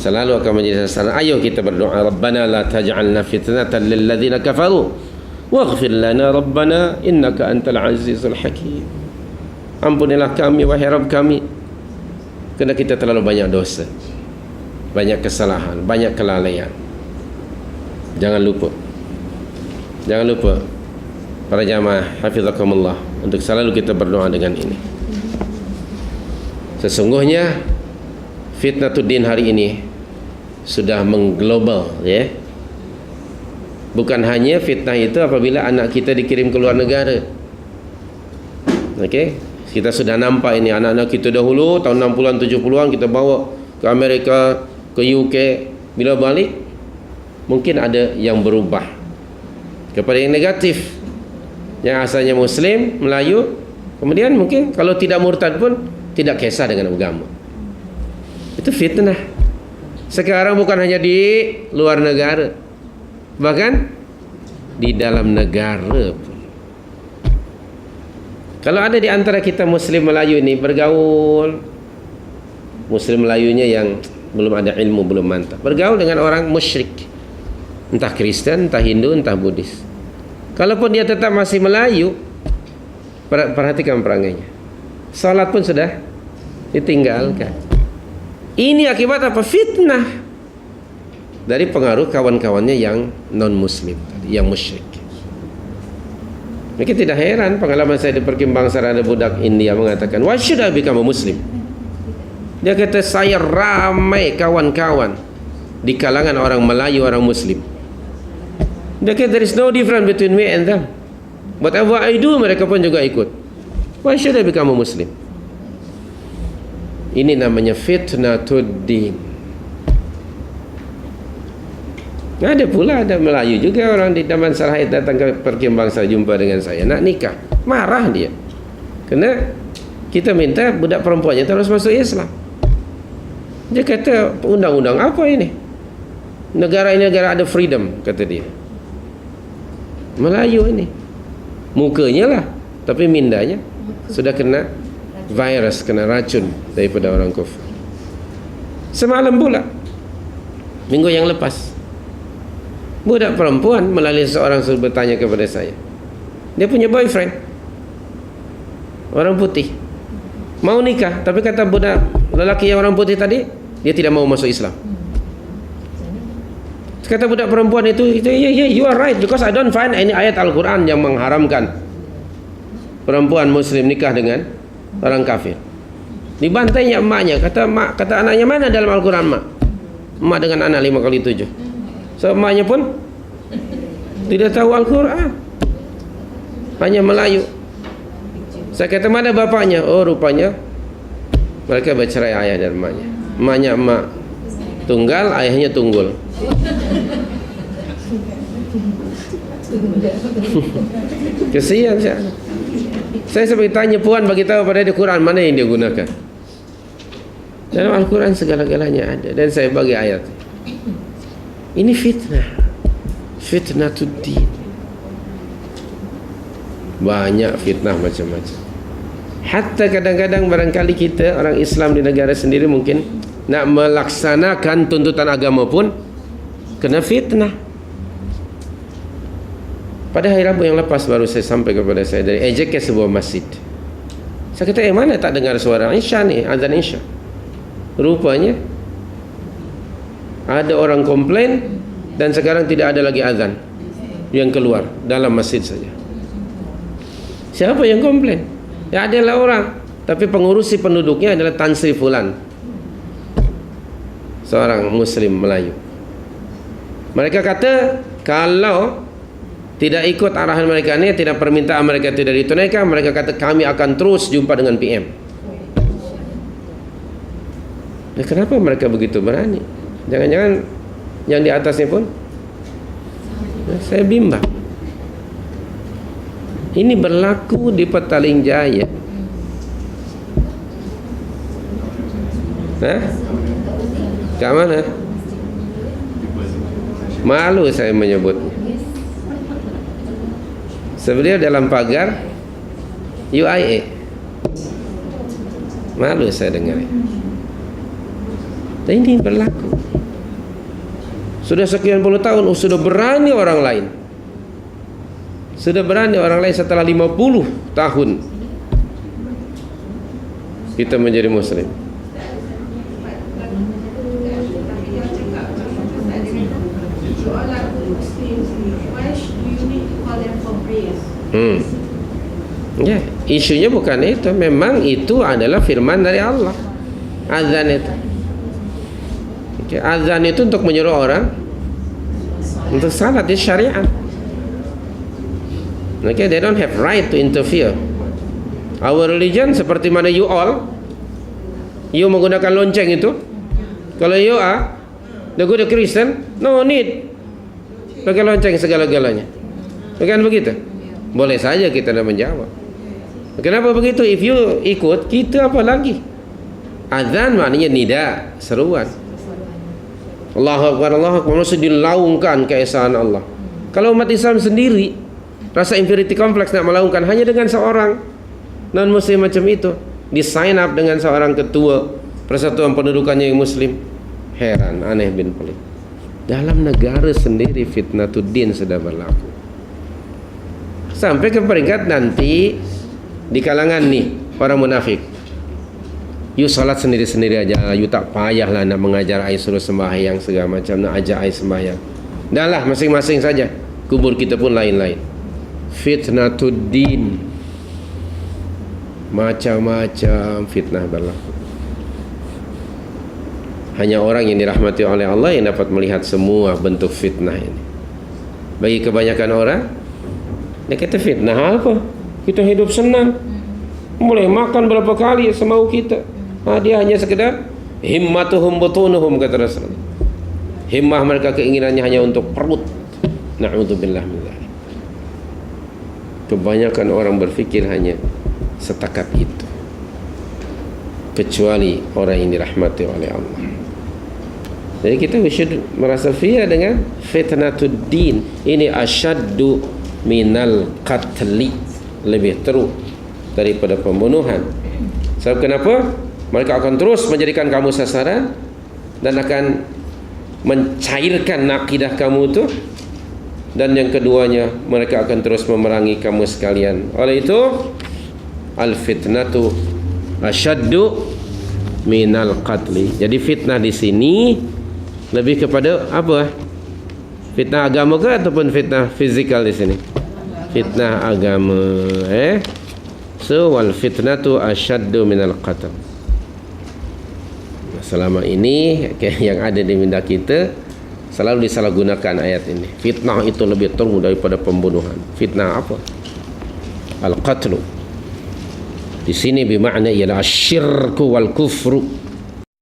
selalu akan menjadi sasaran. Ayo kita berdoa, Rabbana la taj'alna fitnatan lil ladzina kafaru waghfir lana Rabbana innaka antal azizul hakim. Ampunilah kami wahai Rabb kami, kerana kita terlalu banyak dosa, banyak kesalahan, banyak kelalaian. Jangan lupa para jamaah hafizakumullah, untuk selalu kita berdoa dengan ini. Sesungguhnya fitnatuddin hari ini sudah mengglobal, ya. Bukan hanya fitnah itu apabila anak kita dikirim ke luar negara. Okey, kita sudah nampak ini anak-anak kita dahulu tahun 60-an 70-an kita bawa ke Amerika, ke UK. Bila balik mungkin ada yang berubah kepada yang negatif, yang asalnya Muslim, Melayu, kemudian mungkin kalau tidak murtad pun tidak kisah dengan agama. Itu fitnah. Sekarang bukan hanya di luar negara, bahkan di dalam negara pun. Kalau ada di antara kita Muslim Melayu ini bergaul, Muslim Melayunya yang belum ada ilmu, belum mantap, bergaul dengan orang musyrik, entah Kristen, entah Hindu, entah Buddhis. Kalaupun dia tetap masih Melayu, perhatikan perangainya. Salat pun sudah ditinggalkan. Ini akibat apa? Fitnah dari pengaruh kawan-kawannya yang non-Muslim, yang musyrik. Mungkin tidak heran pengalaman saya di Perkembangan ada budak India mengatakan, "Why should I become a Muslim?" Dia kata, saya ramai kawan-kawan di kalangan orang Melayu, orang Muslim. Dia kata, there is no difference between me and them. Whatever I do, mereka pun juga ikut. Why should I become a Muslim? Ini namanya fitnatuddin. Ada pula, ada Melayu juga orang di Taman Sarhait datang ke Perkembangan jumpa dengan saya, nak nikah. Marah dia, kerana kita minta budak perempuannya terus masuk Islam. Dia kata, undang-undang apa ini? Negara ini negara ada freedom, kata dia. Melayu ini mukanya lah, tapi mindanya sudah kena virus, kena racun daripada orang kafir. Semalam pula, minggu yang lepas, budak perempuan melalui seorang suruh bertanya kepada saya, dia punya boyfriend orang putih, mau nikah, tapi kata budak lelaki yang orang putih tadi, dia tidak mau masuk Islam. Kata budak perempuan itu, yeah, you are right, because I don't find any ayat Al-Quran yang mengharamkan perempuan Muslim nikah dengan orang kafir. Dibantainya emaknya, kata anaknya, mana dalam Al-Quran mak? Emak dengan anak 5x7. So emaknya pun tidak tahu Al-Quran, hanya Melayu. Saya kata, mana bapaknya? Oh, rupanya mereka bercerai ayah dan emaknya. Emaknya emak tunggal, ayahnya tunggul. Kesian saya seperti tanya, puan bagi tahu pada dia Quran mana yang dia gunakan. Dalam Al-Quran segala-galanya ada, dan saya bagi ayat. Ini fitnatuddin. Banyak fitnah macam-macam. Hatta kadang-kadang barangkali kita orang Islam di negara sendiri mungkin nak melaksanakan tuntutan agama pun kena fitnah. Pada hari Rabu yang lepas baru saya sampai kepada saya dari ejek ke sebuah masjid. Saya kata, mana tak dengar suara Isya ni, azan Isya. Rupanya ada orang komplain dan sekarang tidak ada lagi azan yang keluar dalam masjid saja. Siapa yang komplain? Ya adalah orang, tapi pengurusi penduduknya adalah Tan Sri Fulan, seorang Muslim Melayu. Mereka kata kalau tidak ikut arahan mereka ni, tidak permintaan mereka tidak ditunaikan, mereka kata kami akan terus jumpa dengan PM. Ya, kenapa mereka begitu berani? Jangan-jangan yang di atasnya pun, saya bimbang. Ini berlaku di Petaling Jaya. Kat mana? Malu saya menyebutnya. Sebenarnya dalam pagar UIA. Malu saya dengar. Dan ini berlaku. Sudah sekian puluh tahun, sudah berani orang lain. Sudah berani orang lain setelah 50 tahun kita menjadi muslim. Ya, isunya bukan itu. Memang itu adalah firman dari Allah. Azan itu. Azan itu untuk menyuruh orang untuk salat di syariat. Okay, they don't have right to interfere. Our religion seperti mana you all, you menggunakan lonceng itu. Kalau you are the good Christian, no need pakai lonceng segala-galanya. Bukan begitu? Boleh saja kita nak menjawab. Kenapa begitu? If you ikut, kita apa lagi? Azan maknanya nida, seruan. Allahu Akbar, Allahu Akbar, maksud dilaungkan keesaan Allah. Kalau umat Islam sendiri rasa inferiority complex nak melaungkan hanya dengan seorang non muslim macam itu, di sign up dengan seorang ketua persatuan pendudukannya yang muslim. Heran, aneh bin pelik. Dalam negara sendiri fitnatuddin sudah berlaku. Sampai ke peringkat nanti di kalangan nih orang munafik, you salat sendiri-sendiri aja, you tak payahlah nak mengajar ai suruh sembahyang segala macam, nak ajak ai sembahyang. Dah lah, masing-masing saja. Kubur kita pun lain-lain. Fitnatuddin, macam-macam fitnah berlaku. Hanya orang yang dirahmati oleh Allah yang dapat melihat semua bentuk fitnah ini. Bagi kebanyakan orang, dia kata fitnah apa? Kita hidup senang, boleh makan berapa kali semau kita. Dia hanya sekedar himmatuhum butunuhum, kata Rasulullah. Himmah mereka, keinginannya hanya untuk perut. Na'udzubillah min dzalik. Kebanyakan orang berfikir hanya setakat itu, kecuali orang yang dirahmati oleh Allah. Jadi kita merasa fear dengan fitnatuddin. Ini asyaddu minal qatli, lebih teruk daripada pembunuhan. Sebab kenapa? Mereka akan terus menjadikan kamu sasaran dan akan mencairkan akidah kamu itu. Dan yang keduanya, mereka akan terus memerangi kamu sekalian. Oleh itu, al-fitnatu asyaddu minal qatli. Jadi fitnah di sini lebih kepada apa? Fitnah agama ke ataupun fitnah fizikal di sini? Fitnah agama. So wal fitnatu asyaddu minal qatl. Selama ini yang ada di minda kita selalu disalahgunakan ayat ini. Fitnah itu lebih teruk daripada pembunuhan. Fitnah apa? Al-qatlu. Di sini bermakna ialah asyirku wal kufru.